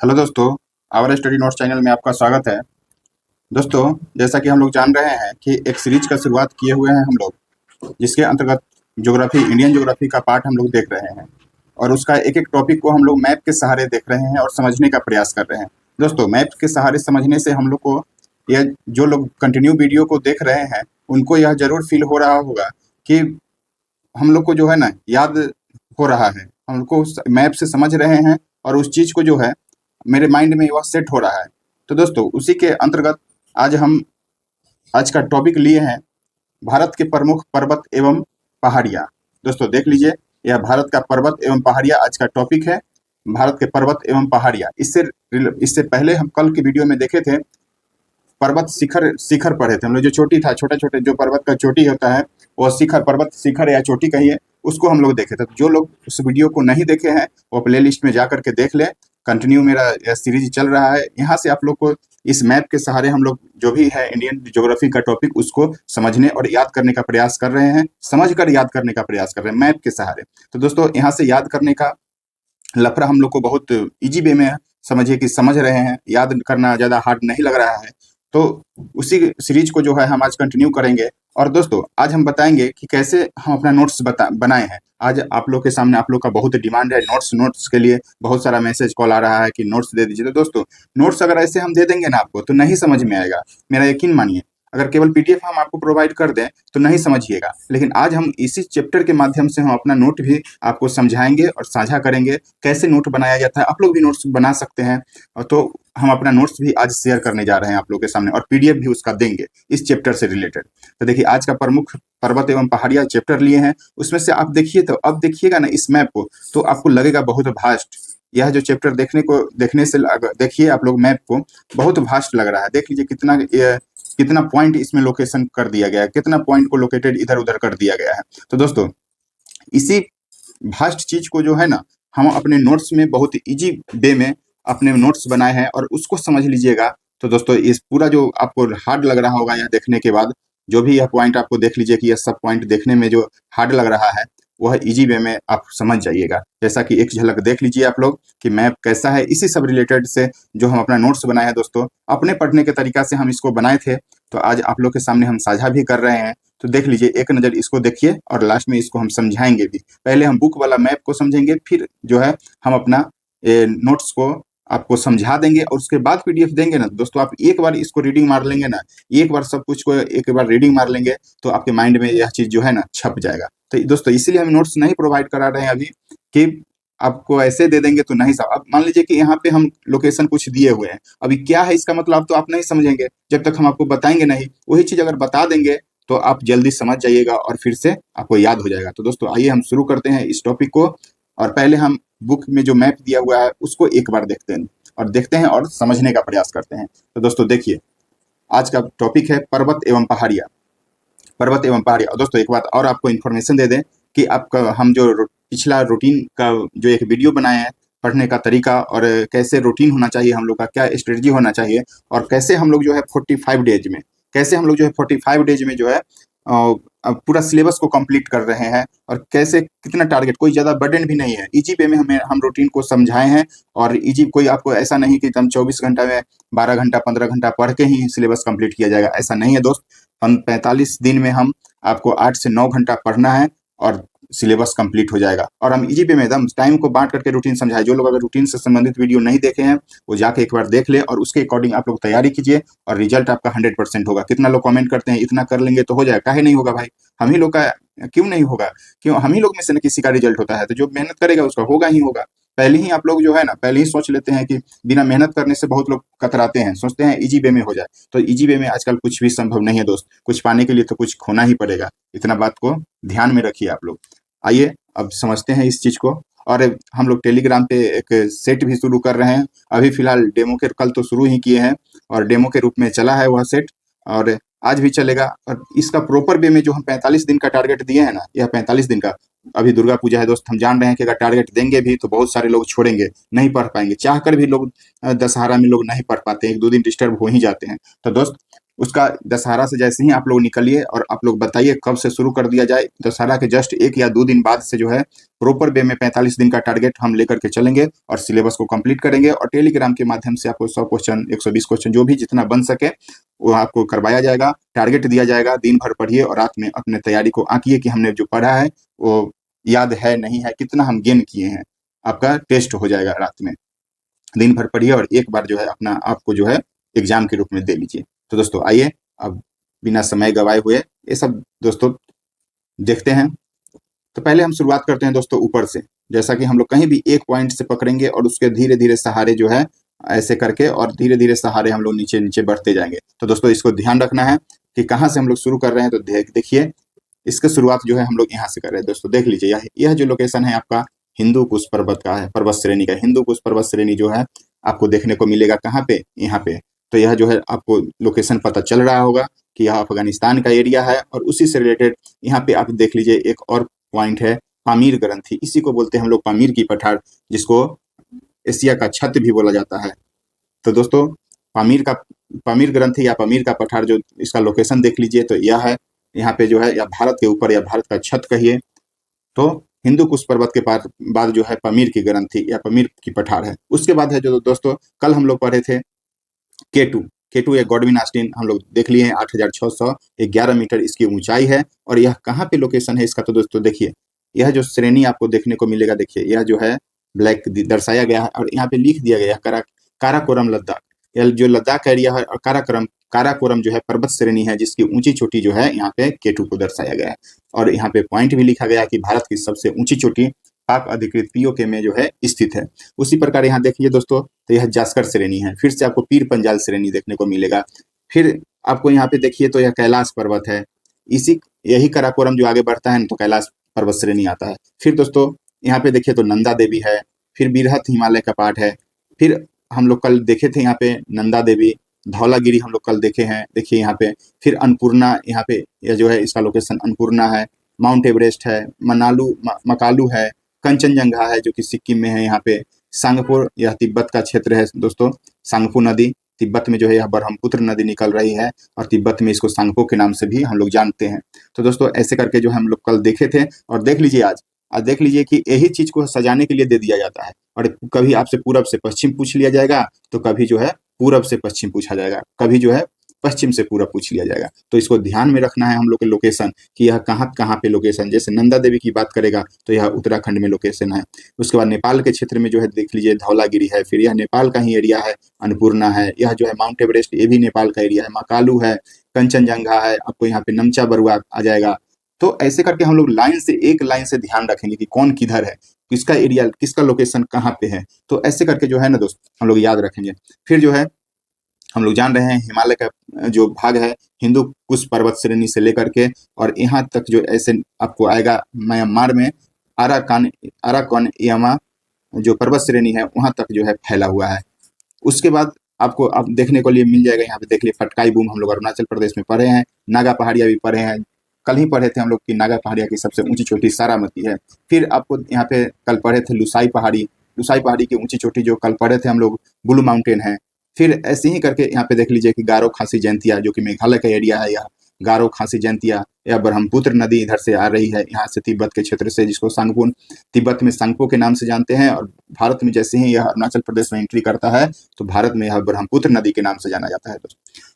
Hello दोस्तों, our study notes channel में आपका स्वागत है। दोस्तों, जैसा कि हम लोग जान रहे हैं कि एक सीरीज का शुरुआत किए हुए हैं हम लोग, जिसके अंतर्गत ज्योग्राफी, इंडियन ज्योग्राफी का पार्ट हम लोग देख रहे हैं और उसका एक एक टॉपिक को हम लोग मैप के सहारे देख रहे हैं और समझने का प्रयास कर रहे हैं। दोस्तों, मैप के सहारे समझने से हम लोग को यह जो लोग कंटिन्यू वीडियो को देख रहे हैं उनको यह जरूर फील हो रहा होगा कि हम लोग को जो है ना याद हो रहा है, हम लोग को मैप से समझ रहे हैं और उस चीज़ को जो है मेरे माइंड में वह सेट हो रहा है। तो दोस्तों, उसी के अंतर्गत आज हम आज का टॉपिक लिए हैं भारत के प्रमुख पर्वत एवं पहाड़ियाँ। दोस्तों देख लीजिए, यह भारत का पर्वत एवं पहाड़ियाँ आज का टॉपिक है। भारत के पर्वत एवं पहाड़ियाँ, इससे पहले हम कल की वीडियो में देखे थे पर्वत शिखर शिखर पढ़े थे हम लोग। जो चोटी था, छोटे छोटे जो पर्वत का चोटी होता है वो शिखर, पर्वत शिखर या चोटी कहिए, उसको हम लोग देखे थे। तो जो लोग उस वीडियो को नहीं देखे हैं वो प्ले लिस्ट में जा करके देख ले। कंटिन्यू मेरा यह सीरीज चल रहा है। यहाँ से आप लोग को इस मैप के सहारे हम लोग जो भी है इंडियन ज्योग्राफी का टॉपिक उसको समझने और याद करने का प्रयास कर रहे हैं, समझ कर याद करने का प्रयास कर रहे हैं मैप के सहारे। तो दोस्तों, यहाँ से याद करने का लफड़ा हम लोग को बहुत इजी वे में समझिए कि समझ रहे हैं, याद करना ज़्यादा हार्ड नहीं लग रहा है। तो उसी सीरीज को जो है हम आज कंटिन्यू करेंगे। और दोस्तों, आज हम बताएंगे कि कैसे हम अपना नोट्स बनाए हैं। आज आप लोग के सामने आप लोग का बहुत डिमांड है नोट्स नोट्स के लिए, बहुत सारा मैसेज कॉल आ रहा है कि नोट्स दे दीजिए। तो दोस्तों, नोट्स अगर ऐसे हम दे देंगे ना आपको तो नहीं समझ में आएगा, मेरा यकीन मानिए। अगर केवल पीडीएफ हम आपको प्रोवाइड कर दें तो नहीं समझिएगा, लेकिन आज हम इसी चैप्टर के माध्यम से हम अपना नोट भी आपको समझाएंगे और साझा करेंगे कैसे नोट बनाया जाता है। आप लोग भी नोट्स बना सकते हैं। और तो हम अपना नोट्स भी आज शेयर करने जा रहे हैं आप लोग के सामने और पीडीएफ भी उसका देंगे इस चैप्टर से रिलेटेड। तो देखिए, आज का प्रमुख पर्वत एवं पहाड़ियाँ चैप्टर लिए हैं, उसमें से आप देखिए, तो अब देखिएगा ना इस मैप को तो आपको लगेगा बहुत भास्ट। यह जो चैप्टर देखने से देखिए आप लोग मैप को, बहुत भास्ट लग रहा है। देख लीजिए कितना पॉइंट इसमें लोकेशन कर दिया गया है, कितना पॉइंट को लोकेटेड इधर उधर कर दिया गया है। तो दोस्तों, इसी भास्ट चीज को जो है ना हम अपने नोट्स में बहुत इजी वे में अपने नोट्स बनाए हैं और उसको समझ लीजिएगा। तो दोस्तों, इस पूरा जो आपको हार्ड लग रहा होगा यह देखने के बाद, जो भी यह पॉइंट आपको देख लीजिए कि यह सब पॉइंट देखने में जो हार्ड लग रहा है वह इजी वे में आप समझ जाइएगा। जैसा कि एक झलक देख लीजिए आप लोग कि मैप कैसा है, इसी सब रिलेटेड से जो हम अपना नोट्स बनाए हैं दोस्तों, अपने पढ़ने के तरीका से हम इसको बनाए थे। तो आज आप लोग के सामने हम साझा भी कर रहे हैं। तो देख लीजिए, एक नज़र इसको देखिए और लास्ट में इसको हम समझाएंगे भी। पहले हम बुक वाला मैप को समझेंगे, फिर जो है हम अपना नोट्स को आपको समझा देंगे और उसके बाद पीडीएफ देंगे ना दोस्तों। आप एक बार इसको रीडिंग मार लेंगे ना, एक बार सब कुछ को एक बार रीडिंग मार लेंगे तो आपके माइंड में यह चीज़ जो है ना छप जाएगा। तो दोस्तों, इसीलिए हम नोट्स नहीं प्रोवाइड करा रहे हैं अभी कि आपको ऐसे दे देंगे तो नहीं सब। अब मान लीजिए कि यहाँ पे हम लोकेशन कुछ दिए हुए हैं, अभी क्या है इसका मतलब तो आप नहीं समझेंगे जब तक हम आपको बताएंगे नहीं। वही चीज़ अगर बता देंगे तो आप जल्दी समझ जाइएगा और फिर से आपको याद हो जाएगा। तो दोस्तों, आइए हम शुरू करते हैं इस टॉपिक को। और पहले हम बुक में जो मैप दिया हुआ है उसको एक बार देखते हैं और समझने का प्रयास करते हैं। तो दोस्तों देखिए, आज का टॉपिक है पर्वत एवं पहाड़ियाँ। पर्वत एवं पहाड़ियाँ। और दोस्तों, एक बात और आपको इन्फॉर्मेशन दे दें कि आपका हम जो पिछला रूटीन का जो एक वीडियो बनाए हैं, पढ़ने का तरीका और कैसे रूटीन होना चाहिए, हम लोग का क्या स्ट्रेटजी होना चाहिए और कैसे हम लोग जो है 45 डेज में, कैसे हम लोग जो है 45 डेज में जो है पूरा सिलेबस को कंप्लीट कर रहे हैं और कैसे कितना टारगेट, कोई ज़्यादा बर्डन भी नहीं है, इजी वे में हम रूटीन को समझाए हैं। और इजी, कोई आपको ऐसा नहीं कि हम 24 घंटा में 12 घंटा 15 घंटा पढ़ के ही सिलेबस कंप्लीट किया जाएगा, ऐसा नहीं है दोस्त। हम 45 दिन में हम आपको 8 से 9 घंटा पढ़ना है और सिलेबस कंप्लीट हो जाएगा। और हम इजी वे में एकदम टाइम को बांट करके रूटीन समझाए। जो लोग अगर रूटीन से संबंधित वीडियो नहीं देखे हैं वो जाके एक बार देख ले और उसके अकॉर्डिंग आप लोग तैयारी कीजिए और रिजल्ट आपका 100% होगा। कितना लोग कमेंट करते हैं इतना कर लेंगे तो हो जाएगा, काहे नहीं होगा भाई, हम ही लोग का क्यों नहीं होगा, क्यों हम ही लोग में से न किसी का रिजल्ट होता है। तो जो मेहनत करेगा उसका होगा ही होगा। पहले ही आप लोग जो है ना, पहले ही सोच लेते हैं कि बिना मेहनत करने से बहुत लोग कतराते हैं, सोचते हैं इजी वे में हो जाए। तो इजी वे में आजकल कुछ भी संभव नहीं है दोस्त, कुछ पाने के लिए तो कुछ खोना ही पड़ेगा। इतना बात को ध्यान में रखिए आप लोग। आइए अब समझते हैं इस चीज़ को। और हम लोग टेलीग्राम पे एक सेट भी शुरू कर रहे हैं। अभी फिलहाल डेमो के कल तो शुरू ही किए हैं और डेमो के रूप में चला है वह सेट, और आज भी चलेगा। और इसका प्रॉपर वे में जो हम 45 दिन का टारगेट दिए हैं ना, यह 45 दिन का, अभी दुर्गा पूजा है दोस्त, हम जान रहे हैं कि अगर टारगेट देंगे भी तो बहुत सारे लोग छोड़ेंगे, नहीं पढ़ पाएंगे। चाह कर भी लोग दशहरा में लोग नहीं पढ़ पाते हैं, 1-2 दिन डिस्टर्ब हो ही जाते हैं। तो दोस्त, उसका दशहरा से जैसे ही आप लोग निकलिए और आप लोग बताइए कब से शुरू कर दिया जाए। दशहरा के जस्ट 1 या 2 दिन बाद से जो है प्रॉपर वे में 45 दिन का टारगेट हम लेकर के चलेंगे और सिलेबस को कंप्लीट करेंगे और टेलीग्राम के माध्यम से आपको 100 क्वेश्चन, 120 क्वेश्चन जो भी जितना बन सके वो आपको करवाया जाएगा। टारगेट दिया जाएगा, दिन भर पढ़िए और रात में अपने तैयारी को आंकिए कि हमने जो पढ़ा है वो याद है, नहीं है, कितना हम गेन किए हैं। आपका टेस्ट हो जाएगा रात में। दिन भर पढ़िए और एक बार जो है अपना आपको जो है एग्जाम के रूप में दे लीजिए। तो दोस्तों आइए अब बिना समय गवाए हुए ये सब दोस्तों देखते हैं। तो पहले हम शुरुआत करते हैं दोस्तों ऊपर से। जैसा कि हम लोग कहीं भी एक पॉइंट से पकड़ेंगे और उसके धीरे धीरे सहारे जो है ऐसे करके और धीरे धीरे सहारे हम लोग नीचे नीचे बढ़ते जाएंगे। तो दोस्तों इसको ध्यान रखना है कि कहाँ से हम लोग शुरू कर रहे हैं। तो देखिए इसकी शुरुआत जो है हम लोग यहाँ से कर रहे हैं। दोस्तों देख लीजिए यह जो लोकेशन है आपका हिंदू कुश पर्वत का है, पर्वत श्रेणी का। हिंदू कुश पर्वत श्रेणी जो है आपको देखने को मिलेगा कहाँ पे, यहाँ पे। तो यह जो है आपको लोकेशन पता चल रहा होगा कि यह अफगानिस्तान का एरिया है। और उसी से रिलेटेड यहाँ पे आप देख लीजिए एक और पॉइंट है पामीर ग्रंथि। इसी को बोलते हैं हम लोग पामीर की पठार, जिसको एशिया का छत भी बोला जाता है। तो दोस्तों पामीर ग्रंथि या पामीर का पठार जो इसका लोकेशन देख लीजिए तो यह है। यहाँ पे जो है या भारत के ऊपर या भारत का छत कहिए तो हिंदू कुश पर्वत के बाद जो है पामीर की ग्रंथि या पामीर की पठार है। उसके बाद है जो दोस्तों कल हम लोग पढ़े थे केटू या गॉडविन ऑस्टिन हम लोग देख लिए हैं। 8611 मीटर इसकी ऊंचाई है। और यह कहाँ पे लोकेशन है इसका, तो दोस्तों देखिए यह जो श्रेणी आपको देखने को मिलेगा, देखिए यह जो है ब्लैक दर्शाया गया है और यहाँ पे लिख दिया गया है काराकोरम लद्दाख। यह जो लद्दाख एरिया है और काराकोरम जो है पर्वत श्रेणी है जिसकी ऊंची चोटी जो है यहाँ पे केटू को दर्शाया गया है। और यहाँ पे पॉइंट भी लिखा गया है कि भारत की सबसे ऊंची चोटी पाक अधिकृत पीओके में जो है स्थित है। उसी प्रकार यहाँ देखिए दोस्तों तो यह जास्कर श्रेणी है। फिर से आपको पीर पंजाल श्रेणी देखने को मिलेगा। फिर आपको यहाँ पे देखिए तो यह कैलाश पर्वत है। यही काराकोरम जो आगे बढ़ता है तो कैलाश पर्वत श्रेणी आता है। फिर दोस्तों यहाँ पे देखिए तो नंदा देवी है। फिर बिरहत हिमालय का पार्ट है। फिर हम लोग कल देखे थे यहाँ पे नंदा देवी, धौलागिरी हम लोग कल देखे हैं, देखिए यहाँ पे। फिर अन्नपूर्णा यहाँ पे यह जो है इसका लोकेशन अन्नपूर्णा है। माउंट एवरेस्ट है, मकालू है, कंचनजंगा है जो कि सिक्किम में है। यहाँ पे सांगपुर यह तिब्बत का क्षेत्र है दोस्तों। सांगपू नदी तिब्बत में जो है यह ब्रह्मपुत्र नदी निकल रही है और तिब्बत में इसको सांगपो के नाम से भी हम लोग जानते हैं। तो दोस्तों ऐसे करके जो हम लोग कल देखे थे और देख लीजिए आज देख लीजिए कि यही चीज को सजाने के लिए दे दिया जाता है। और कभी आपसे पूरब से पश्चिम पूछ लिया जाएगा तो कभी जो है पूरब से पश्चिम पूछा जाएगा, कभी जो है पश्चिम से पूरब पूछ लिया जाएगा। तो इसको ध्यान में रखना है हम लोग के लोकेशन कि यह कहाँ पे लोकेशन। जैसे नंदा देवी की बात करेगा तो यह उत्तराखंड में लोकेशन है। उसके बाद नेपाल के क्षेत्र में जो है देख लीजिए धौलागिरी है। फिर यह नेपाल का ही एरिया है। अन्नपूर्णा है, यह जो है माउंट एवरेस्ट ये भी नेपाल का एरिया है। मकालू है, कंचनजंगा है, आपको यहाँ पे नमचा बरुआ आ जाएगा। तो ऐसे करके हम लोग एक लाइन से ध्यान रखेंगे कि कौन किधर है, किसका एरिया, किसका लोकेशन कहाँ पे है। तो ऐसे करके जो है ना दोस्त हम लोग याद रखेंगे। फिर जो है हम लोग जान रहे हैं हिमालय का जो भाग है हिंदू कुश पर्वत श्रेणी से लेकर के और यहाँ तक जो ऐसे आपको आएगा म्यांमार में अराकानयमा जो पर्वत श्रेणी है वहां तक जो है फैला हुआ है। उसके बाद आपको अब देखने को लिए मिल जाएगा यहाँ पे देख लिए फटकाई बूम हम लोग अरुणाचल प्रदेश में पढ़े हैं। नागा पहाड़िया भी पढ़े हैं, कल ही पढ़े थे हम लोग की नागा पहाड़िया की सबसे ऊंची चोटी सारामती है। फिर आपको यहाँ पे कल पढ़े थे लुसाई पहाड़ी की ऊंची चोटी जो कल पढ़े थे हम लोग ब्लू माउंटेन है। फिर ऐसे ही करके यहाँ पे देख लीजिए कि गारो खासी जयंतिया जो कि मेघालय का एरिया है। यह गारो खासी जयंतिया या ब्रह्मपुत्र नदी इधर से आ रही है यहाँ से तिब्बत के क्षेत्र से, जिसको सांगपो तिब्बत में सांगपो के नाम से जानते हैं। और भारत में जैसे ही यह अरुणाचल प्रदेश में एंट्री करता है तो भारत में यह ब्रह्मपुत्र नदी के नाम से जाना जाता है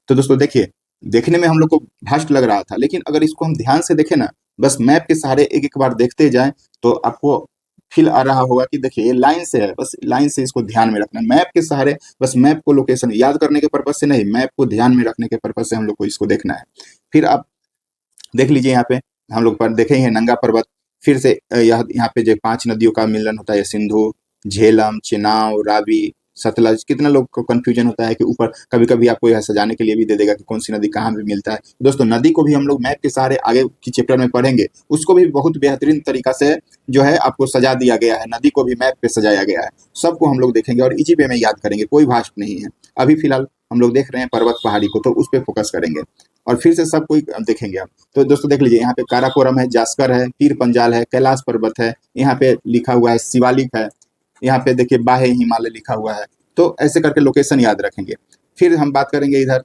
तो दोस्तों देखिए देखने में हम लोग को भास्ट लग रहा था, लेकिन अगर इसको हम ध्यान से देखें ना, बस मैप के सहारे एक एक बार देखते जाएं तो आपको फील आ रहा होगा कि देखिए ये लाइन से है। बस लाइन से इसको ध्यान में रखना, मैप के सहारे, बस मैप को लोकेशन याद करने के पर्पज से नहीं, मैप को ध्यान में रखने के पर्पज से हम लोग को इसको देखना है। फिर आप देख लीजिए यहाँ पे हम लोग पर देखे हैं नंगा पर्वत। फिर से यहाँ पे जो 5 नदियों का मिलन होता है, सिंधु, झेलम, चेनाब, रावी, सतलज। कितना लोग को कंफ्यूजन होता है कि ऊपर कभी कभी आपको यह सजाने के लिए भी दे देगा कि कौन सी नदी कहाँ पे मिलता है। दोस्तों नदी को भी हम लोग मैप के सहारे आगे की चैप्टर में पढ़ेंगे, उसको भी बहुत बेहतरीन तरीका से जो है आपको सजा दिया गया है। नदी को भी मैप पे सजाया गया है, सबको हम लोग देखेंगे और इजी वे में याद करेंगे, कोई भाषा नहीं है। अभी फिलहाल हम लोग देख रहे हैं पर्वत पहाड़ी को, तो उस पर फोकस करेंगे और फिर से सब कोई देखेंगे हम। तो दोस्तों देख लीजिए यहाँ पे काराकोरम है, जास्कर है, पीर पंजाल है, कैलाश पर्वत है, यहाँ पे लिखा हुआ है शिवालिक है, यहाँ पे देखिए बाहे हिमालय लिखा हुआ है। तो ऐसे करके लोकेशन याद रखेंगे। फिर हम बात करेंगे इधर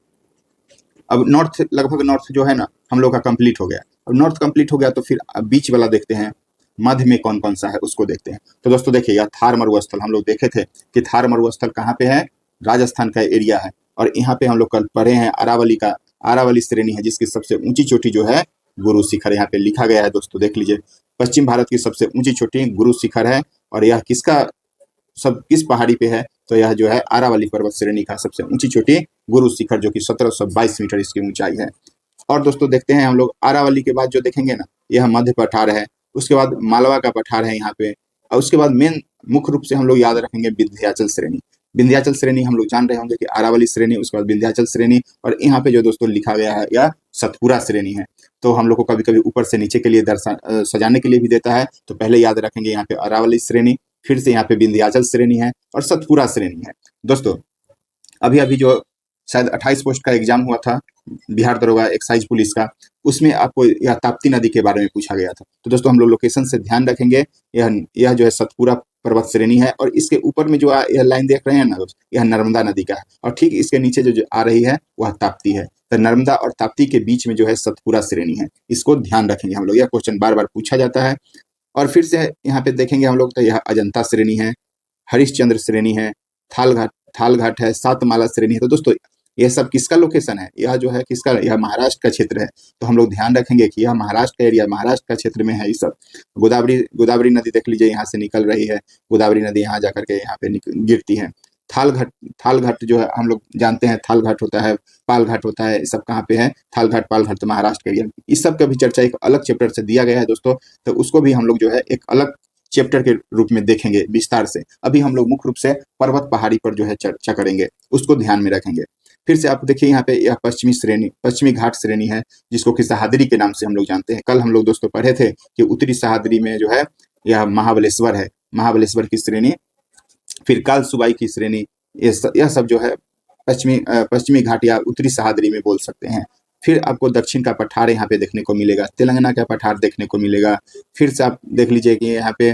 अब नॉर्थ, लगभग नॉर्थ जो है ना हम लोग का कंप्लीट हो गया। अब नॉर्थ कंप्लीट हो गया तो फिर बीच वाला देखते हैं, मध्य में कौन कौन सा है उसको देखते हैं। तो दोस्तों देखिए, यह थार मरुस्थल हम लोग देखे थे कि थार मरुस्थल कहाँ पे है, राजस्थान का एरिया है। और यहाँ पे हम लोग कल पढ़े हैं अरावली का, अरावली श्रेणी है जिसकी सबसे ऊंची चोटी जो है गुरु शिखर, यहाँ पे लिखा गया है दोस्तों देख लीजिए। पश्चिम भारत की सबसे ऊंची चोटी गुरु शिखर है। और यह किसका, सब किस पहाड़ी पे है, तो यह जो है अरावली पर्वत श्रेणी का सबसे ऊंची चोटी गुरु शिखर, जो कि 1722 मीटर इसकी ऊंचाई है। और दोस्तों देखते हैं हम लोग अरावली के बाद जो देखेंगे ना, यह मध्य पठार है। उसके बाद मालवा का पठार है यहाँ पे। और उसके बाद मेन मुख्य रूप से हम लोग याद रखेंगे विंध्याचल श्रेणी। विंध्याचल श्रेणी हम लोग जान रहे होंगे कि अरावली श्रेणी, उसके बाद विंध्याचल श्रेणी, और यहाँ पे जो दोस्तों लिखा गया है यह सतपुरा श्रेणी है। तो हम लोग को कभी कभी ऊपर से नीचे के लिए दर्शन सजाने के लिए भी देता है, तो पहले याद रखेंगे यहाँ पे अरावली श्रेणी, फिर से यहाँ पे विंध्याचल श्रेणी है और सतपुरा श्रेणी है। दोस्तों अभी अभी जो शायद 28 पोस्ट का एग्जाम हुआ था बिहार दरोगा एक्साइज पुलिस का, उसमें आपको यह ताप्ती नदी के बारे में पूछा गया था। तो दोस्तों हम लोग लोकेशन से ध्यान रखेंगे, यह जो है सतपुरा पर्वत श्रेणी है, और इसके ऊपर में जो यह लाइन देख रहे हैं ना दोस्त, यह नर्मदा नदी का है, और ठीक इसके नीचे जो आ रही है वह ताप्ती है। तो नर्मदा और ताप्ती के बीच में जो है सतपुरा श्रेणी है, इसको ध्यान रखेंगे हम लोग, यह क्वेश्चन बार बार पूछा जाता है। और फिर से यहाँ पे देखेंगे हम लोग, तो यह अजंता श्रेणी है, हरिश्चंद्र श्रेणी है, थाल घाट है, सातमाला श्रेणी है। तो दोस्तों यह सब किसका लोकेशन है, यह जो है किसका, यह महाराष्ट्र का क्षेत्र है। तो हम लोग ध्यान रखेंगे कि यह महाराष्ट्र का एरिया, महाराष्ट्र का क्षेत्र में है ये सब। गोदावरी नदी देख लीजिए यहाँ से निकल रही है, गोदावरी नदी यहाँ जाकर के यहाँ पे गिरती है। थाल घाट जो है हम लोग जानते हैं, थाल घाट होता है, पाल घाट होता है, सब कहाँ पे है, थाल घाट पाल घाट तो महाराष्ट्र का एरिया। इस सब का भी चर्चा एक अलग चैप्टर से दिया गया है दोस्तों, तो उसको भी हम लोग जो है एक अलग चैप्टर के रूप में देखेंगे विस्तार से। अभी हम लोग मुख्य रूप से पर्वत पहाड़ी पर जो है चर्चा करेंगे, उसको ध्यान में रखेंगे। फिर से आप देखिए यहाँ पे यह पश्चिमी घाट श्रेणी है, जिसको कि सह्याद्री के नाम से हम लोग जानते हैं। कल हम लोग दोस्तों पढ़े थे कि उत्तरी सह्याद्री में जो है यह महाबलेश्वर है, महाबलेश्वर की श्रेणी, फिर काल सुबाई की श्रेणी, यह सब जो है पश्चिमी घाट या उत्तरी सह्याद्री में बोल सकते हैं। फिर आपको दक्षिण का पठार यहाँ पे देखने को मिलेगा, तेलंगाना का पठार देखने को मिलेगा। फिर से आप देख लीजिए कि यहाँ पे,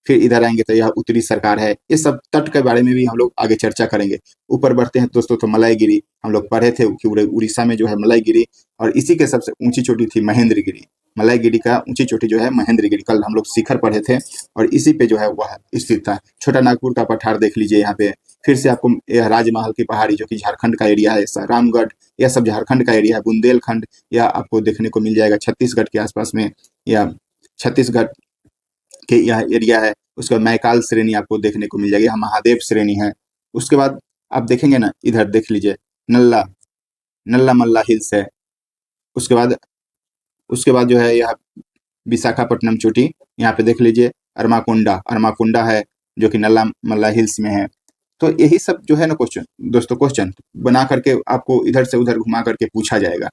फिर इधर आएंगे तो यह उत्तरी सरकार है। ये सब तट के बारे में भी हम लोग आगे चर्चा करेंगे। ऊपर बढ़ते हैं दोस्तों, तो मलाईगिरी हम लोग पढ़े थे कि उड़ीसा में जो है मलाईगिरी, और इसी के सबसे ऊंची चोटी थी महेंद्रगिरी। मलाईगिरी का ऊंची चोटी जो है महेंद्रगिरी, कल हम लोग शिखर पढ़े थे, और इसी पे जो है वह स्थित था। छोटा नागपुर का पठार देख लीजिए यहाँ पे। फिर से आपको यह राजमहल की पहाड़ी, जो कि झारखंड का एरिया है, रामगढ़, यह सब झारखंड का एरिया है। बुंदेलखंड यह आपको देखने को मिल जाएगा छत्तीसगढ़ के आसपास में, या छत्तीसगढ़ के यह एरिया है। उसके बाद मैकाल श्रेणी आपको देखने को मिल जाएगी, यहाँ महादेव श्रेणी है। उसके बाद आप देखेंगे ना, इधर देख लीजिए नल्ला मल्ला हिल्स है। उसके बाद जो है यह विशाखापट्टनम चोटी, यहाँ पे देख लीजिए अरमाकोंडा है, जो कि नल्ला मल्ला हिल्स में है। तो यही सब जो है ना क्वेश्चन बना करके आपको इधर से उधर घुमा करके पूछा जाएगा।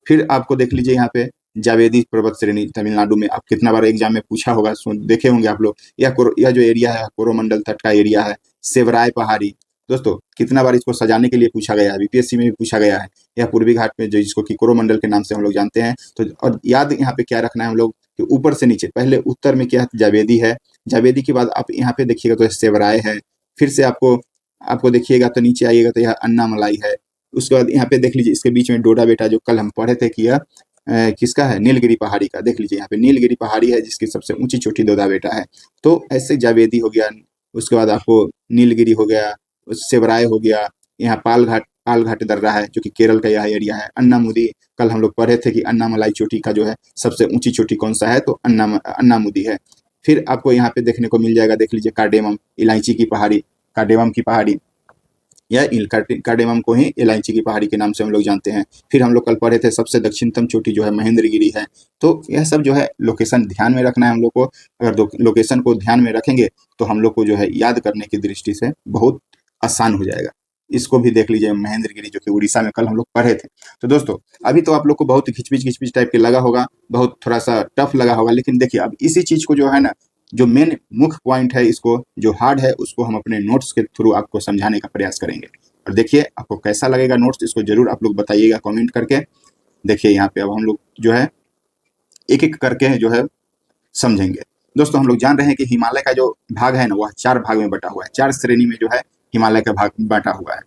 फिर आपको देख लीजिए यहाँ पे जावेदी पर्वत श्रेणी, तमिलनाडु में, आप कितना बार एग्जाम में पूछा होगा, देखे होंगे आप लोग। यह जो एरिया है कोरोमंडल तट का एरिया है। सेवराय पहाड़ी दोस्तों, कितना बार इसको सजाने के लिए पूछा गया है, बीपीएससी में भी पूछा गया है। यह पूर्वी घाट में, जो जिसको कि कोरोमंडल के नाम से हम लोग जानते हैं। तो और याद यहाँ पे क्या रखना है हम लोग, कि ऊपर से नीचे, पहले उत्तर में क्या है, जावेदी है, जावेदी के बाद आप यहाँ पे देखिएगा तो सेवराय है। फिर से आपको देखिएगा तो नीचे आइएगा तो यह अन्नामलाई है। उसके बाद यहाँ पे देख लीजिए, इसके बीच में डोडा बेटा, जो कल हम पढ़े थे कि यह किसका है, नीलगिरी पहाड़ी का। देख लीजिए यहाँ पे नीलगिरी पहाड़ी है, जिसकी सबसे ऊंची चोटी डोडा बेटा है। तो ऐसे जावेदी हो गया, उसके बाद आपको नीलगिरी हो गया, सेवराय हो गया, यहाँ पाल घाट दर्रा है, जो कि केरल का यह एरिया है। अन्नामुदी, कल हम लोग पढ़े थे कि अन्नामलाई चोटी का जो है सबसे ऊंची चोटी कौन सा है, तो अन्नामुदी है। फिर आपको यहाँ पे देखने को मिल जाएगा, देख लीजिए कार्डेमम, इलायची की पहाड़ी, कार्डेमम की पहाड़ी, या कार्डेमम को ही इलायची की पहाड़ी के नाम से हम लोग जानते हैं। फिर हम लोग कल पढ़े थे सबसे दक्षिणतम चोटी जो है महेंद्रगिरी है। तो यह सब जो है लोकेशन ध्यान में रखना है हम लोग को। अगर लोकेशन को ध्यान में रखेंगे तो हम लोग को जो है याद करने की दृष्टि से बहुत आसान हो जाएगा। इसको भी देख लीजिए, महेंद्रगिरी, जो कि उड़ीसा में कल हम लोग पढ़े थे। तो दोस्तों अभी तो आप लोग को बहुत खिचपिच टाइप के लगा होगा, बहुत थोड़ा सा टफ लगा होगा, लेकिन देखिए अब इसी चीज को जो है ना, जो मेन मुख्य पॉइंट है, इसको जो हार्ड है उसको हम अपने नोट्स के थ्रू आपको समझाने का प्रयास करेंगे। और देखिए आपको कैसा लगेगा नोट्स, इसको जरूर आप लोग बताइएगा कमेंट करके। देखिए यहाँ पे अब हम लोग जो है एक एक करके जो है समझेंगे। दोस्तों हम लोग जान रहे हैं कि हिमालय का जो भाग है ना, वह 4 भाग में बटा हुआ है, 4 श्रेणी में जो है हिमालय का भाग बटा हुआ है।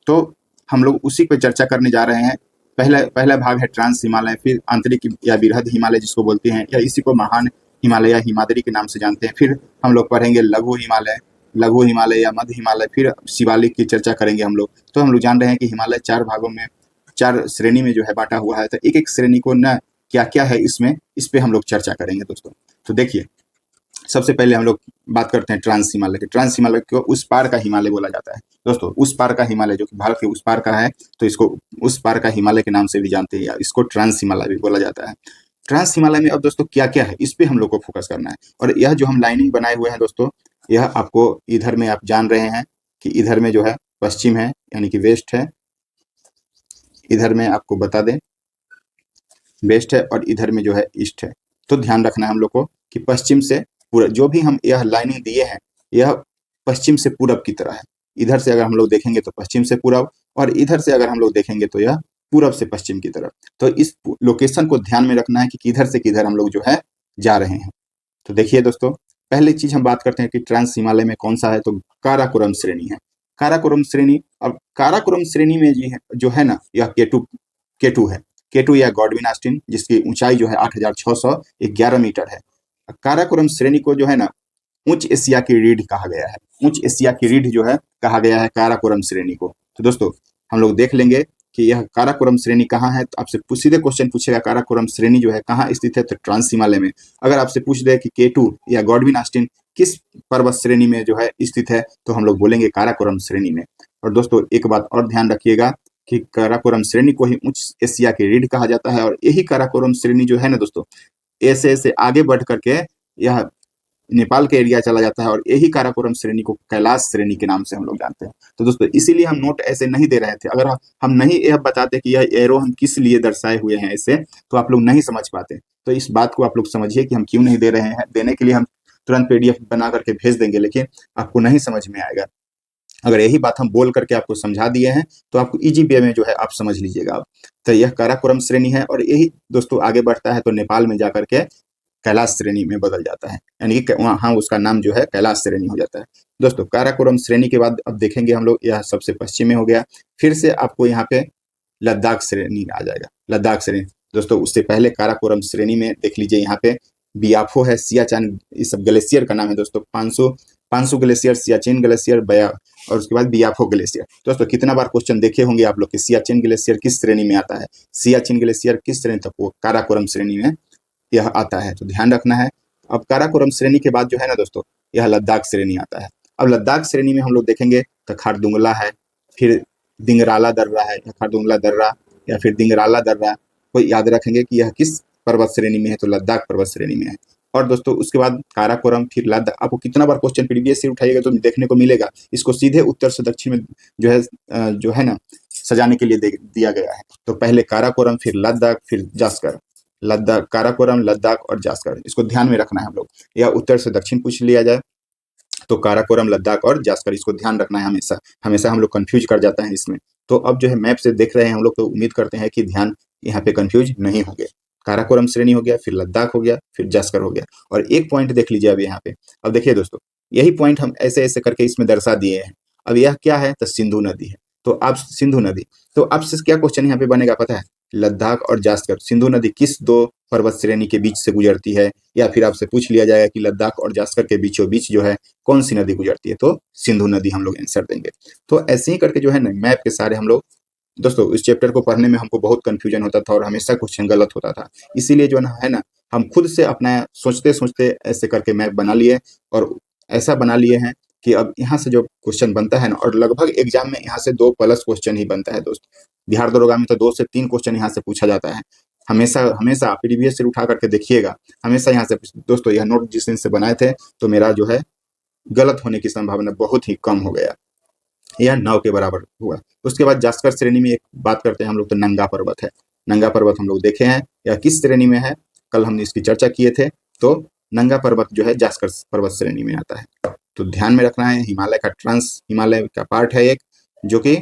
तो हम लोग उसी पर चर्चा करने जा रहे हैं। पहला पहला भाग है ट्रांस हिमालय, फिर आंतरिक या बृहद हिमालय जिसको बोलते हैं, या इसी को महान हिमालय या हिमाद्री के नाम से जानते हैं। फिर हम लोग पढ़ेंगे लघु हिमालय या मध्य हिमालय, फिर शिवालिक की चर्चा करेंगे हम लोग। तो हम लोग जान रहे हैं कि हिमालय 4 भागों में, 4 श्रेणी में जो है बांटा हुआ है। तो एक एक श्रेणी को न क्या क्या है इसमें, इस पे हम लोग चर्चा करेंगे दोस्तों। तो देखिए, सबसे पहले हम लोग बात करते हैं ट्रांस हिमालय की। ट्रांस हिमालय को उस पार का हिमालय बोला जाता है दोस्तों। उस पार का हिमालय जो कि भारत के उस पार का है, तो इसको उस पार का हिमालय के नाम से भी जानते हैं, या इसको ट्रांस हिमालय भी बोला जाता है। ट्रांस हिमालय में अब दोस्तों क्या क्या है, इस पे हम लोग को फोकस करना है। और यह जो हम लाइनिंग बनाए हुए हैं दोस्तों, यह आपको इधर में आप जान रहे हैं कि इधर में जो है पश्चिम है, यानी कि वेस्ट है। इधर में आपको बता दें वेस्ट है, और इधर में जो है ईस्ट है। तो ध्यान रखना है हम लोग को कि पश्चिम से पूरा जो भी हम यह लाइनिंग दिए हैं, यह पश्चिम से पूरब की तरह है। इधर से अगर हम लोग देखेंगे तो पश्चिम से पूरब, और इधर से अगर हम लोग देखेंगे तो यह पूरब से पश्चिम की तरफ। तो इस लोकेशन को ध्यान में रखना है कि किधर से किधर हम लोग जो है जा रहे हैं। तो देखिए दोस्तों, पहली चीज हम बात करते हैं कि ट्रांस हिमालय में कौन सा है, तो काराकोरम श्रेणी है। काराकोरम श्रेणी, अब काराकोरम श्रेणी में जो है ना, यह केटू है। केटू या गॉडविन ऑस्टिन, जिसकी ऊंचाई जो है 8,611 मीटर है। काराकोरम श्रेणी को जो है ना उच्च एशिया की रीढ़ कहा गया है। उच्च एशिया की रीढ़ जो है कहा गया है काराकोरम श्रेणी को। तो दोस्तों हम लोग देख लेंगे कि यह काराकोरम श्रेणी कहाँ है। तो आपसे सीधे क्वेश्चन पूछेगा काराकोरम श्रेणी जो है कहाँ स्थित है, तो ट्रांस हिमालय में। अगर आपसे पूछ दे कि केटू या गॉडविन ऑस्टिन किस पर्वत श्रेणी में जो है स्थित है, तो हम लोग बोलेंगे काराकोरम श्रेणी में। और दोस्तों एक बात और ध्यान रखिएगा कि काराकोरम श्रेणी को ही उच्च एशिया की रीढ़ कहा जाता है। और यही काराकोरम श्रेणी जो है ना दोस्तों, ऐसे ऐसे आगे बढ़ करके यह नेपाल के एरिया चला जाता है, और यही काराकोरम श्रेणी को कैलाश श्रेणी के नाम से हम लोग जानते हैं। तो दोस्तों इसीलिए हम नोट ऐसे नहीं दे रहे थे। अगर हम नहीं यह बताते कि यह एरो हम किस लिए दर्शाए हुए हैं ऐसे, तो आप लोग नहीं समझ पाते। तो इस बात को आप लोग समझिए कि हम क्यों नहीं दे रहे हैं। देने के लिए हम तुरंत पीडीएफ बना करके भेज देंगे, लेकिन आपको नहीं समझ में आएगा। अगर यही बात हम बोल करके आपको समझा दिए हैं, तो आपको इजी वे में जो है आप समझ लीजिएगा। तो यह काराकोरम श्रेणी है, और यही दोस्तों आगे बढ़ता है तो नेपाल में जाकर के कैलाश श्रेणी में बदल जाता है, यानी कि वहाँ उसका नाम जो है कैलाश श्रेणी हो जाता है। दोस्तों काराकोरम श्रेणी के बाद अब देखेंगे हम लोग, यह सबसे पश्चिम में हो गया। फिर से आपको यहाँ पे लद्दाख श्रेणी आ जाएगा। लद्दाख श्रेणी दोस्तों, उससे पहले काराकोरम श्रेणी में देख लीजिए, यहाँ पे बियाफो है, सियाचिन, ये सब ग्लेशियर का नाम है दोस्तों। 500 ग्लेशियर, सियाचिन ग्लेशियर, और उसके बाद बियाफो ग्लेशियर। दोस्तों कितना बार क्वेश्चन देखे होंगे आप लोग कि सियाचिन ग्लेशियर किस श्रेणी में आता है, सियाचिन ग्लेशियर किस श्रेणी, तक वो काराकोरम श्रेणी में यह आता है। तो ध्यान रखना है। अब काराकोरम श्रेणी के बाद जो है ना दोस्तों, यह लद्दाख श्रेणी आता है। अब लद्दाख श्रेणी में हम लोग देखेंगे तो खारदुंगला है, फिर दिंगराला दर्रा है, या खारदुंगला दर्रा या फिर दिंगराला दर्रा को याद रखेंगे कि यह किस पर्वत श्रेणी में है, तो लद्दाख पर्वत श्रेणी में है। और दोस्तों उसके बाद काराकोरम, फिर लद्दाख। आपको कितना बार क्वेश्चन प्रीवियस से उठाइएगा तो देखने को मिलेगा। इसको सीधे उत्तर से दक्षिण में जो है ना सजाने के लिए दिया गया है। तो पहले काराकोरम, फिर लद्दाख, फिर जास्कर। लद्दाख, काराकोरम, लद्दाख और जास्कर, इसको ध्यान में रखना है हम लोग। या उत्तर से दक्षिण पूछ लिया जाए तो काराकोरम, लद्दाख और जास्कर, इसको ध्यान रखना है। हमेशा हमेशा हम लोग कंफ्यूज कर जाते हैं इसमें। तो अब जो है मैप से देख रहे हैं हम लोग, तो उम्मीद करते हैं कि ध्यान यहाँ पे कंफ्यूज नहीं होंगे। काराकोरम श्रेणी हो गया, फिर लद्दाख हो गया, फिर जास्कर हो गया। और एक पॉइंट देख लीजिए अब यहाँ पे। अब देखिए दोस्तों, यही पॉइंट हम ऐसे ऐसे करके इसमें दर्शा दिए हैं। अब यह क्या है, तो सिंधु नदी है। तो अब सिंधु नदी, तो आपसे क्या क्वेश्चन यहाँ पे बनेगा पता है, लद्दाख और जास्कर, सिंधु नदी किस 2 पर्वत श्रेणी के बीच से गुजरती है। या फिर आपसे पूछ लिया जाएगा कि लद्दाख और जास्कर के बीचों बीच जो है कौन सी नदी गुजरती है, तो सिंधु नदी हम लोग आंसर देंगे। तो ऐसे ही करके जो है ना मैप के सारे हम लोग दोस्तों, इस चैप्टर को पढ़ने में हमको बहुत कंफ्यूजन होता था और हमेशा क्वेश्चन गलत होता था। इसीलिए जो है ना हम खुद से अपना सोचते सोचते ऐसे करके मैप बना लिए, और ऐसा बना लिए हैं कि अब यहाँ से जो क्वेश्चन बनता है ना, और लगभग एग्जाम में यहाँ से 2 प्लस क्वेश्चन ही बनता है दोस्त। बिहार दरोगा में तो 2 से 3 क्वेश्चन यहाँ से पूछा जाता है। हमेशा हमेशा प्रीवियस से उठा करके देखिएगा, हमेशा यहाँ से दोस्तों। यह नोट जिस दिन से बनाए थे, तो मेरा जो है गलत होने की संभावना बहुत ही कम हो गया, यह 9 के बराबर हुआ। उसके बाद जास्कर श्रेणी में एक बात करते हैं हम लोग, तो नंगा पर्वत है। नंगा पर्वत हम लोग देखे हैं, यह किस श्रेणी में है, कल हमने इसकी चर्चा किए थे। तो नंगा पर्वत जो है जास्कर पर्वत श्रेणी में आता है। तो ध्यान में रखना है, हिमालय का ट्रांस हिमालय का पार्ट है एक, जो कि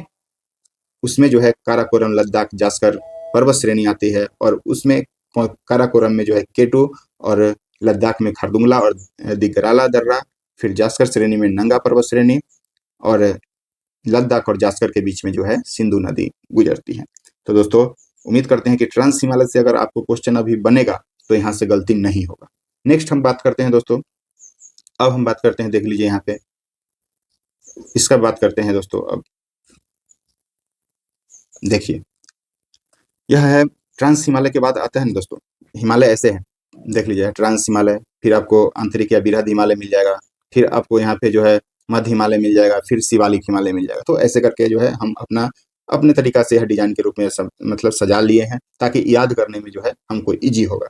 उसमें जो है काराकोरम, लद्दाख, जास्कर पर्वत श्रेणी आती है। और उसमें काराकोरम में जो है केटू, और लद्दाख में खारदुंगला और दिगराला दर्रा, फिर जास्कर श्रेणी में नंगा पर्वत श्रेणी, और लद्दाख और जास्कर के बीच में जो है सिंधु नदी गुजरती है। तो दोस्तों उम्मीद करते हैं कि ट्रांस हिमालय से अगर आपको क्वेश्चन अभी बनेगा तो यहाँ से गलती नहीं होगा। नेक्स्ट हम बात करते हैं दोस्तों, अब हम बात करते हैं, देख लीजिए यहाँ पे इसका बात करते हैं दोस्तों। अब देखिए यह है ट्रांस हिमालय के बाद आता है ना दोस्तों, हिमालय ऐसे है, देख लीजिए ट्रांस हिमालय, फिर आपको आंतरिक या बृहद हिमालय मिल जाएगा, फिर आपको यहाँ पे जो है मध्य हिमालय मिल जाएगा, फिर शिवालिक हिमालय मिल जाएगा। तो ऐसे करके जो है हम अपना अपने तरीका से यह डिजाइन के रूप में सब मतलब सजा लिए हैं, ताकि याद करने में जो है हमको इजी होगा।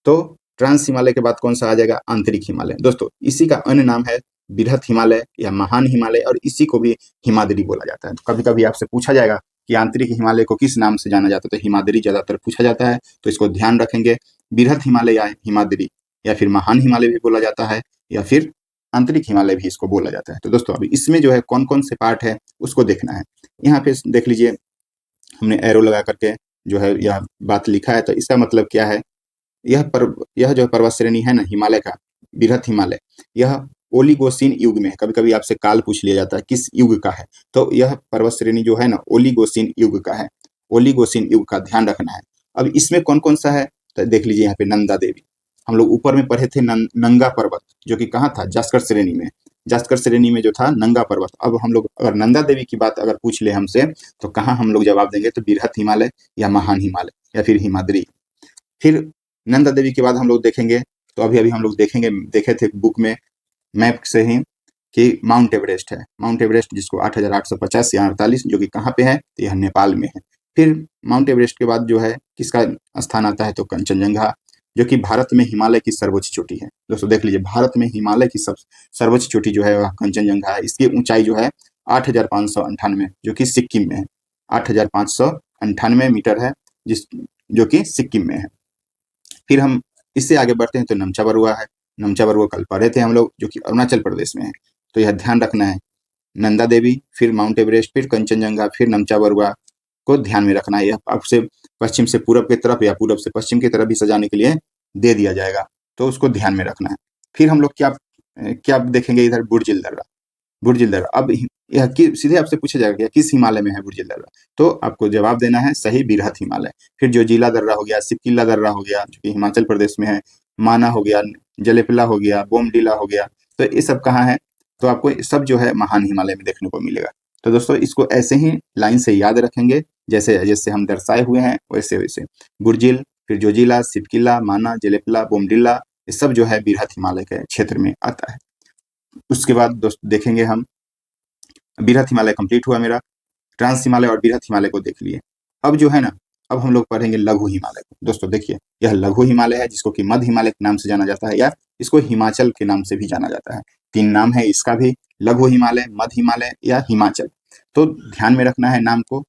तो ट्रांस हिमालय के बाद कौन सा आ जाएगा, आंतरिक हिमालय। दोस्तों इसी का अन्य नाम है बृहद हिमालय या महान हिमालय, और इसी को भी हिमाद्री बोला जाता है। तो कभी कभी आपसे पूछा जाएगा कि आंतरिक हिमालय को किस नाम से जाना जाता है, तो हिमाद्री ज्यादातर पूछा जाता है, तो इसको ध्यान रखेंगे। बृहद हिमालय या हिमाद्री या फिर महान हिमालय भी बोला जाता है, या फिर आंतरिक हिमालय भी इसको बोला जाता है। तो दोस्तों अभी इसमें जो है कौन कौन से पार्ट है उसको देखना है। यहाँ पे देख लीजिए हमने एरो लगा करके जो है यह बात लिखा है, तो इसका मतलब क्या है, यह जो पर्वत श्रेणी है ना हिमालय का, बृहद हिमालय, यह ओलिगोसीन युग में है। कभी कभी आपसे काल पूछ लिया जाता है किस युग का है, तो यह पर्वत श्रेणी जो है ना ओलिगोसीन युग का है, ओलिगोसीन युग का ध्यान रखना है। अब इसमें कौन कौन सा है, तो देख लीजिए यहाँ पे नंदा देवी, हम लोग ऊपर में पढ़े थे नंगा पर्वत, जो कि कहाँ था, जास्कर श्रेणी में, जास्कर श्रेणी में जो था नंगा पर्वत। अब हम लोग अगर नंदा देवी की बात अगर पूछ ले हमसे, तो कहाँ हम लोग जवाब देंगे, तो बृहद हिमालय या महान हिमालय या फिर हिमाद्री। फिर नंदा देवी के बाद हम लोग देखेंगे, तो अभी अभी हम लोग देखे थे बुक में मैप से ही कि माउंट एवरेस्ट है, माउंट एवरेस्ट जिसको 8,850 या 48, जो कि कहाँ पे है, तो यह नेपाल में है। फिर माउंट एवरेस्ट के बाद जो है किसका स्थान आता है, तो कंचनजंगा, जो कि भारत में हिमालय की सर्वोच्च चोटी है। दोस्तों देख लीजिए भारत में हिमालय की सर्वोच्च चोटी जो है वह कंचनजंगा है। इसकी ऊंचाई जो है 8,598, जो कि सिक्किम में है, 8,598 मीटर है, जो कि सिक्किम में है। फिर हम इससे आगे बढ़ते हैं तो नमचा बरुआ है, नमचा बरुआ कल पढ़े थे हम लोग, जो कि अरुणाचल प्रदेश में है। तो यह ध्यान रखना है, नंदा देवी, फिर माउंट एवरेस्ट, फिर कंचनजंगा, फिर नमचा बरुआ को ध्यान में रखना है। यह आपसे पश्चिम से पूरब की तरफ या पूरब से पश्चिम की तरफ भी सजाने के लिए दे दिया जाएगा, तो उसको ध्यान में रखना है। फिर हम लोग क्या क्या देखेंगे, इधर बुर्जिल दर्रा, बुर्जिल दर्रा। अब यह सीधे आपसे पूछा जाएगा किस हिमालय में है बुर्जिल दर्रा, तो आपको जवाब देना है सही बृहद हिमालय। फिर जो जिला दर्रा हो गया, सिपकिला दर्रा हो गया, जो कि हिमाचल प्रदेश में है, माना हो गया, जलेपला हो गया, बोमडीला हो गया, तो ये सब कहाँ है, तो आपको सब जो है महान हिमालय में देखने को मिलेगा। तो दोस्तों इसको ऐसे ही लाइन से याद रखेंगे, जैसे जैसे हम दर्शाए हुए हैं वैसे वैसे। बुर्जिल, फिर जोजिला, सिपकिला, माना, जलेपला, बोमडीला, ये सब जो है बृहद हिमालय के क्षेत्र में आता है। उसके बाद दोस्तों देखेंगे हम, बृहद हिमालय कंप्लीट हुआ मेरा, ट्रांस हिमालय और बृहद हिमालय को देख लिए। अब जो है ना, अब हम लोग पढ़ेंगे लघु हिमालय को। दोस्तों देखिए यह लघु हिमालय है, जिसको कि मध्य हिमालय के नाम से जाना जाता है, या इसको हिमाचल के नाम से भी जाना जाता है। 3 नाम है इसका भी, लघु हिमालय, मध्य हिमालय या हिमाचल। तो ध्यान में रखना है नाम को।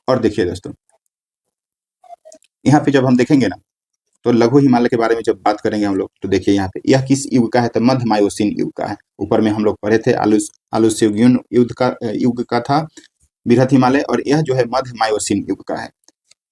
और देखिए दोस्तों यहाँ पे जब हम देखेंगे ना, तो लघु हिमालय के बारे में जब बात करेंगे हम लोग, तो देखिए यहाँ पे यह किस युग का है, तो मध्य मायोसीन युग का है। ऊपर में हम लोग पढ़े थे आलुस्युगियन युग का था बृहद हिमालय, और यह जो है मध्य मायोसीन युग का है।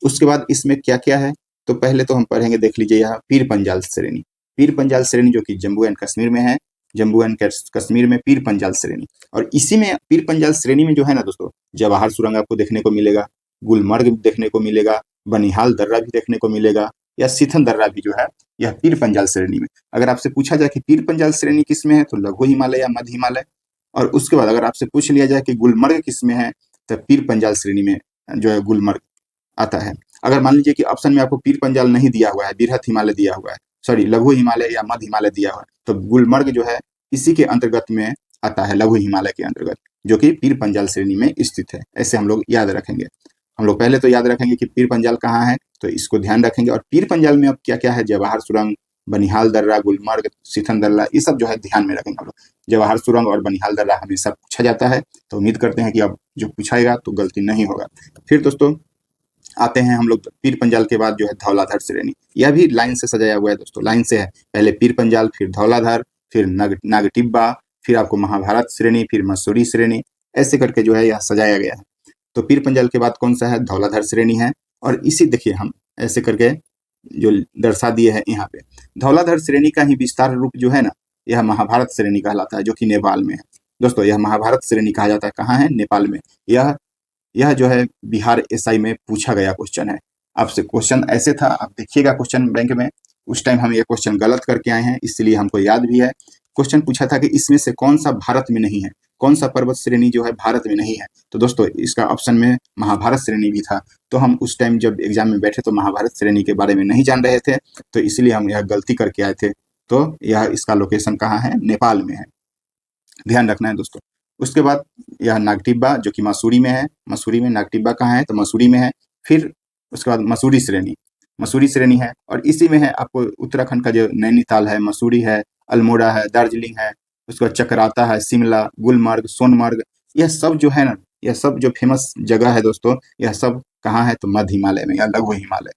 उसके बाद इसमें क्या क्या है, तो पहले तो हम पढ़ेंगे, देख लीजिए यहाँ पीर पंजाल श्रेणी, पीर पंजाल श्रेणी जो कि जम्मू एंड कश्मीर में है, जम्मू एंड कश्मीर में पीर पंजाल श्रेणी। और इसी में पीर पंजाल श्रेणी में जो है ना दोस्तों, जवाहर सुरंग आपको देखने को मिलेगा, गुलमर्ग देखने को मिलेगा, बनिहाल दर्रा भी देखने को मिलेगा, या सिथन दर्रा भी जो है यह पीर पंजाल श्रेणी में। अगर आपसे पूछा जाए कि पीर पंजाल श्रेणी किस में है, तो लघु हिमालय या मध्य हिमालय। और उसके बाद अगर आपसे पूछ लिया जाए कि गुलमर्ग किस में है, तो पीर पंजाल श्रेणी में जो है गुलमर्ग आता है। अगर मान लीजिए कि ऑप्शन में आपको पीर पंजाल नहीं दिया हुआ है, बृहद हिमालय दिया हुआ है, सॉरी लघु हिमालय या मध्य हिमालय दिया हुआ है, तो गुलमर्ग जो है इसी के अंतर्गत में आता है, लघु हिमालय के अंतर्गत, जो कि पीर पंजाल श्रेणी में स्थित है। ऐसे हम लोग याद रखेंगे। हम लोग पहले तो याद रखेंगे कि पीर पंजाल कहाँ है, तो इसको ध्यान रखेंगे। और पीर पंजाल में अब क्या क्या है, जवाहर सुरंग, बनिहाल दर्रा, गुलमर्ग, सिथन दर्रा, ये सब जो है ध्यान में रखेंगे हम लोग। जवाहर सुरंग और बनिहाल दर्रा हमेशा पूछा जाता है, तो उम्मीद करते हैं कि अब जो पूछाएगा तो गलती नहीं होगा। फिर दोस्तों आते हैं हम लोग पीर पंजाल के बाद जो है धौलाधर श्रेणी। यह भी लाइन से सजाया हुआ है दोस्तों, लाइन से है, पहले पीर पंजाल, फिर धौलाधर, फिर नागटिब्बा, फिर आपको महाभारत श्रेणी, फिर मसूरी श्रेणी, ऐसे करके जो है यह सजाया गया है। तो पीर पंजाल के बाद कौन सा है, धौलाधर श्रेणी है। और इसी देखिए हम ऐसे करके जो दर्शा दिए हैं यहाँ पे, धौलाधर श्रेणी का ही विस्तार रूप जो है ना, यह महाभारत श्रेणी कहलाता है, जो कि नेपाल में है। दोस्तों यह महाभारत श्रेणी कहा जाता है, कहाँ है, नेपाल में। यह जो है बिहार एसआई में पूछा गया क्वेश्चन है। आपसे क्वेश्चन ऐसे था, आप देखिएगा क्वेश्चन बैंक में, उस टाइम हम ये क्वेश्चन गलत करके आए हैं, इसलिए हमको याद भी है। क्वेश्चन पूछा था कि इसमें से कौन सा भारत में नहीं है, कौन सा पर्वत श्रेणी जो है भारत में नहीं है। तो दोस्तों इसका ऑप्शन में महाभारत श्रेणी भी था। तो हम उस टाइम जब एग्जाम में बैठे तो महाभारत श्रेणी के बारे में नहीं जान रहे थे, तो इसलिए हम यह गलती करके आए थे। तो यह इसका लोकेशन कहाँ है, नेपाल में है, ध्यान रखना है दोस्तों। उसके बाद यह नागटिब्बा जो कि मसूरी में है, मसूरी में नागटिब्बा कहाँ है, तो मसूरी में है। फिर उसके बाद मसूरी श्रेणी, मसूरी श्रेणी है, और इसी में है आपको उत्तराखंड का जो नैनीताल है, मसूरी है, अल्मोड़ा है, दार्जिलिंग है, उसके बाद चक्राता है, शिमला, गुलमर्ग, सोनमर्ग, यह सब जो है ना, यह सब जो फेमस जगह है दोस्तों, यह सब कहाँ है, तो मध्य हिमालय में या लघु हिमालय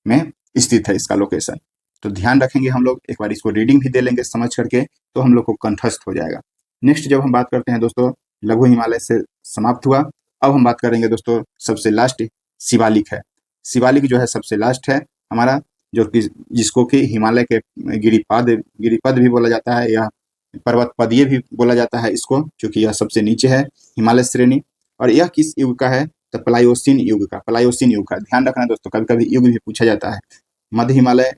में स्थित है इसका लोकेशन। तो ध्यान रखेंगे हम लोग, एक बार इसको रीडिंग भी दे लेंगे समझ करके, तो हम लोग को कंठस्थ हो जाएगा। नेक्स्ट जब हम बात करते हैं दोस्तों, लघु हिमालय से समाप्त हुआ। अब हम बात करेंगे दोस्तों, सबसे लास्ट शिवालिक है। शिवालिक जो है सबसे लास्ट है हमारा, जो कि जिसको कि हिमालय के गिरिपद भी बोला जाता है, या पर्वत पदीय भी बोला जाता है इसको, क्योंकि यह सबसे नीचे है हिमालय श्रेणी। और यह किस युग का है, तो प्लायोसीन युग का, प्लायोसीन युग का। ध्यान रखना दोस्तों, कभी कभी युग भी पूछा जाता है। मध्य हिमालय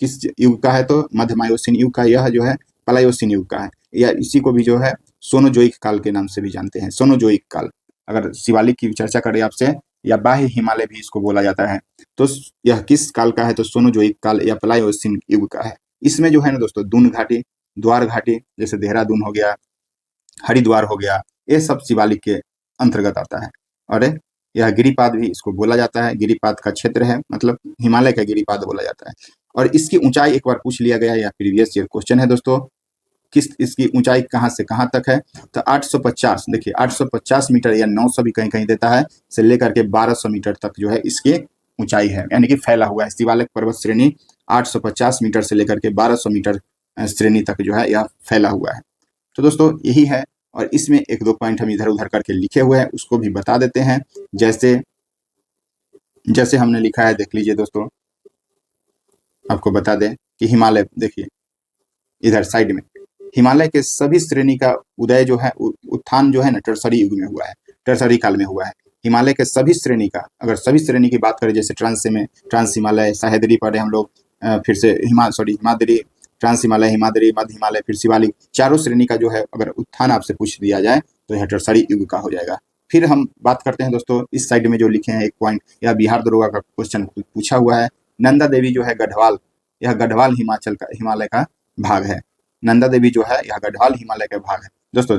किस युग का है, तो मध्य मायोसीन युग का। यह जो है प्लायोसीन युग का है, या इसी को भी जो है सोनोजोइक काल के नाम से भी जानते हैं, सोनोजोइक काल। अगर शिवालिक की चर्चा करें आपसे, या बाह्य हिमालय भी इसको बोला जाता है, तो यह किस काल का है, तो सोनोजोइक काल या प्लायोसीन युग का है। इसमें जो है ना दोस्तों, दून घाटी, द्वार घाटी, जैसे देहरादून हो गया, हरिद्वार हो गया, ये सब शिवालिक के अंतर्गत आता है। और यह गिरिपाद भी इसको बोला जाता है, गिरिपाद का क्षेत्र है, मतलब हिमालय का गिरिपाद बोला जाता है। और इसकी ऊंचाई एक बार पूछ लिया गया, या प्रीवियस ईयर क्वेश्चन है दोस्तों, किस इसकी ऊंचाई कहाँ से कहाँ तक है, तो 850, देखिए 850 मीटर या 900 भी कहीं कहीं देता है, से लेकर के 1200 मीटर तक जो है इसकी ऊंचाई है, यानी कि फैला हुआ है। शिवालिक पर्वत श्रेणी 850 मीटर से लेकर के 1200 मीटर श्रेणी तक जो है यह फैला हुआ है। तो दोस्तों यही है, और इसमें एक दो पॉइंट हम इधर उधर करके लिखे हुए हैं, उसको भी बता देते हैं। जैसे जैसे हमने लिखा है, देख लीजिए दोस्तों, आपको बता दें कि हिमालय, देखिए इधर साइड में, हिमालय के सभी श्रेणी का उदय जो है, उत्थान जो है ना, टर्सरी युग में हुआ है, टर्सरी काल में हुआ है। हिमालय के सभी श्रेणी का, अगर सभी श्रेणी की बात करें, जैसे ट्रांस हिमालय, सह्याद्री पढ़े हम लोग, फिर से हिमाद्री, ट्रांस हिमालय, हिमाद्री, मध्य हिमालय, फिर शिवालिक, चारों श्रेणी का जो है अगर उत्थान आपसे पूछ दिया जाए, तो यह टर्सरी युग का हो जाएगा। फिर हम बात करते हैं दोस्तों, इस साइड में जो लिखे हैं एक पॉइंट, यह बिहार दरोगा का क्वेश्चन पूछा हुआ है। नंदा देवी जो है गढ़वाल, यह गढ़वाल हिमालय का भाग है। नंदा देवी जो है यह गढ़वाल हिमालय का भाग है दोस्तों।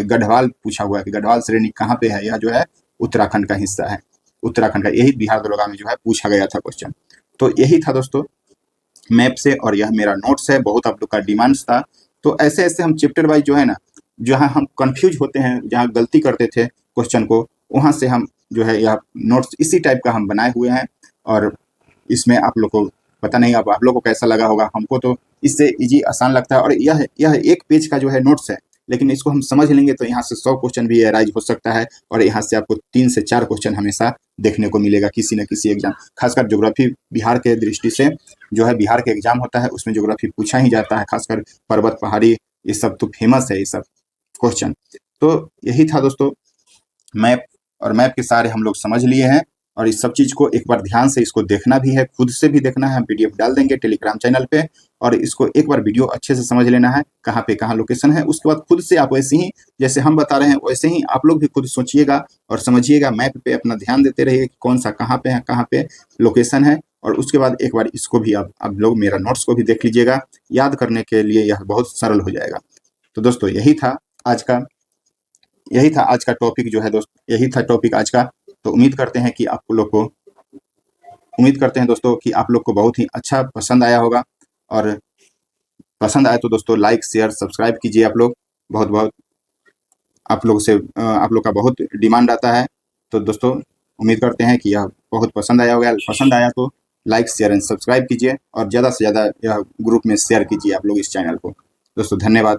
गढ़वाल पूछा हुआ है कि गढ़वाल श्रेणी कहाँ पे है, यह जो है उत्तराखंड का हिस्सा है, उत्तराखंड का। यही बिहार दरोगा में जो है पूछा गया था क्वेश्चन। तो यही था दोस्तों मैप से, और यह मेरा नोट्स है, बहुत आप लोग का डिमांड्स था। तो ऐसे ऐसे हम चैप्टर वाइज जो है ना, जहाँ हम कंफ्यूज होते हैं, जहाँ गलती करते थे क्वेश्चन को, वहाँ से हम जो है यह नोट्स इसी टाइप का हम बनाए हुए हैं। और इसमें आप लोग को पता नहीं, अब आप लोग को कैसा लगा होगा, हमको तो इससे इजी आसान लगता है। और यह एक पेज का जो है नोट्स है, लेकिन इसको हम समझ लेंगे तो यहाँ से 100 क्वेश्चन भी अराइज हो सकता है, और यहाँ से आपको 3 से 4 क्वेश्चन हमेशा देखने को मिलेगा किसी न किसी एग्जाम। खासकर ज्योग्राफी बिहार के दृष्टि से जो है, बिहार के एग्जाम होता है उसमें ज्योग्राफी पूछा ही जाता है, खासकर पर्वत पहाड़ी, ये सब तो फेमस है ये सब क्वेश्चन। तो यही था दोस्तों मैप, और मैप के सारे हम लोग समझ लिए हैं। और इस सब चीज को एक बार ध्यान से इसको देखना भी है, खुद से भी देखना है। हम पीडीएफ डाल देंगे टेलीग्राम चैनल पे, और इसको एक बार वीडियो अच्छे से समझ लेना है, कहाँ पे कहाँ लोकेशन है। उसके बाद खुद से आप वैसे ही, जैसे हम बता रहे हैं वैसे ही आप लोग भी खुद सोचिएगा और समझिएगा, मैप पे अपना ध्यान देते रहिए कि कौन सा कहाँ पे है, कहाँ पे लोकेशन है। और उसके बाद एक बार इसको भी आप लोग मेरा नोट्स को भी देख लीजिएगा, याद करने के लिए यह बहुत सरल हो जाएगा। तो दोस्तों यही था आज का टॉपिक जो है यही था टॉपिक आज का। तो उम्मीद करते हैं दोस्तों कि आप लोग को बहुत ही अच्छा पसंद आया होगा। और पसंद आए तो दोस्तों लाइक शेयर सब्सक्राइब कीजिए आप लोग। बहुत बहुत आप लोग का बहुत डिमांड आता है। तो दोस्तों उम्मीद करते हैं कि यह बहुत पसंद आया होगा। पसंद आया तो लाइक शेयर एंड सब्सक्राइब कीजिए, और ज़्यादा से ज़्यादा यह ग्रुप में शेयर कीजिए आप लोग इस चैनल को। दोस्तों धन्यवाद।